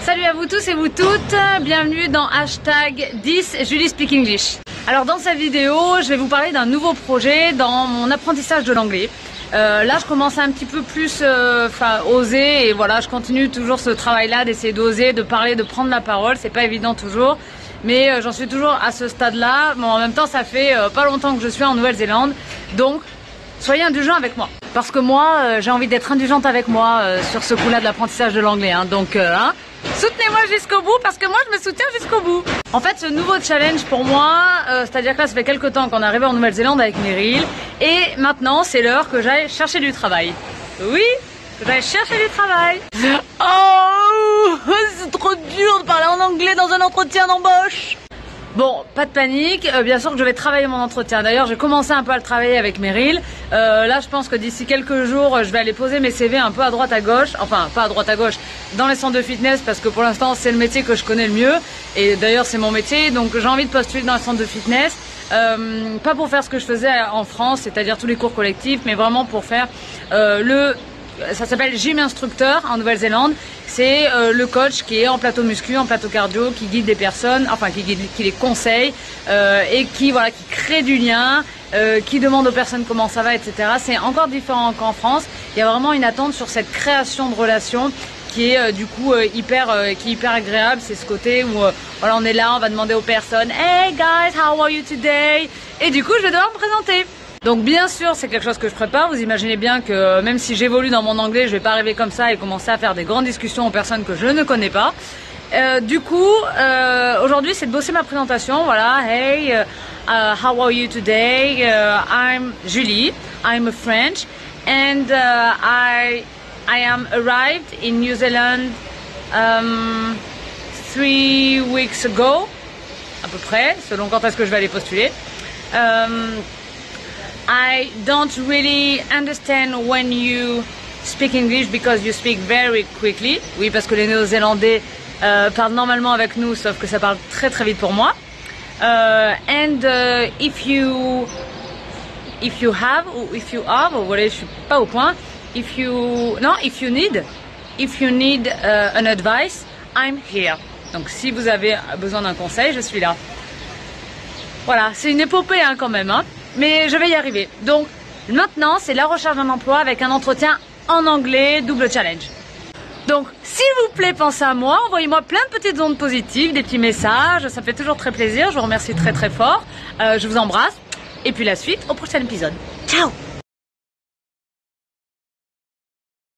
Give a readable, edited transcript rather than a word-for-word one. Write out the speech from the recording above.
Salut à vous tous et vous toutes, bienvenue dans hashtag 10 Julie Speak English. Alors dans cette vidéo, je vais vous parler d'un nouveau projet dans mon apprentissage de l'anglais. Là je commence à un petit peu plus oser et voilà, je continue toujours ce travail là d'essayer d'oser, de parler, de prendre la parole. C'est pas évident toujours, mais j'en suis toujours à ce stade là. Bon, en même temps ça fait pas longtemps que je suis en Nouvelle-Zélande, donc soyez indulgents avec moi. Parce que moi j'ai envie d'être indulgente avec moi sur ce coup là de l'apprentissage de l'anglais, donc soutenez-moi jusqu'au bout parce que moi je me soutiens jusqu'au bout. En fait ce nouveau challenge pour moi, c'est-à-dire que là ça fait quelques temps qu'on est arrivé en Nouvelle-Zélande avec Meryl et maintenant c'est l'heure que j'aille chercher du travail. Oui, que j'aille chercher du travail. Oh, c'est trop dur de parler en anglais dans un entretien d'embauche. Bon, pas de panique, bien sûr que je vais travailler mon entretien. D'ailleurs, j'ai commencé un peu à le travailler avec Meryl. Là, je pense que d'ici quelques jours, je vais aller poser mes CV un peu à droite à gauche. Enfin, pas à droite à gauche, dans les centres de fitness, parce que pour l'instant, c'est le métier que je connais le mieux. Et d'ailleurs, c'est mon métier, donc j'ai envie de postuler dans les centres de fitness. Pas pour faire ce que je faisais en France, c'est-à-dire tous les cours collectifs, mais vraiment pour faire ça s'appelle gym instructeur en Nouvelle-Zélande. C'est le coach qui est en plateau muscu, en plateau cardio, qui guide des personnes, enfin qui les conseille et qui crée du lien, qui demande aux personnes comment ça va, etc. C'est encore différent qu'en France. Il y a vraiment une attente sur cette création de relations qui est hyper agréable. C'est ce côté où voilà, on est là, on va demander aux personnes Hey guys, how are you today? Et du coup, je vais devoir me présenter. Donc bien sûr c'est quelque chose que je prépare, vous imaginez bien que même si j'évolue dans mon anglais, je vais pas arriver comme ça et commencer à faire des grandes discussions aux personnes que je ne connais pas. Aujourd'hui c'est de bosser ma présentation, voilà, hey, how are you today? I'm Julie, I'm a French and I am arrived in New Zealand 3 weeks ago, à peu près, selon quand est-ce que je vais aller postuler. I don't really understand when you speak English because you speak very quickly. Oui, parce que les Néo-Zélandais parlent normalement avec nous, sauf que ça parle très très vite pour moi. If you have ou if you are, vous voyez, je suis pas au point. If you need an advice, I'm here. Donc si vous avez besoin d'un conseil, je suis là. Voilà, c'est une épopée quand même, mais je vais y arriver. Donc maintenant, c'est la recherche d'un emploi avec un entretien en anglais, double challenge. Donc s'il vous plaît, pensez à moi, envoyez-moi plein de petites ondes positives, des petits messages, ça me fait toujours très plaisir, je vous remercie très très fort. Je vous embrasse et puis la suite au prochain épisode. Ciao!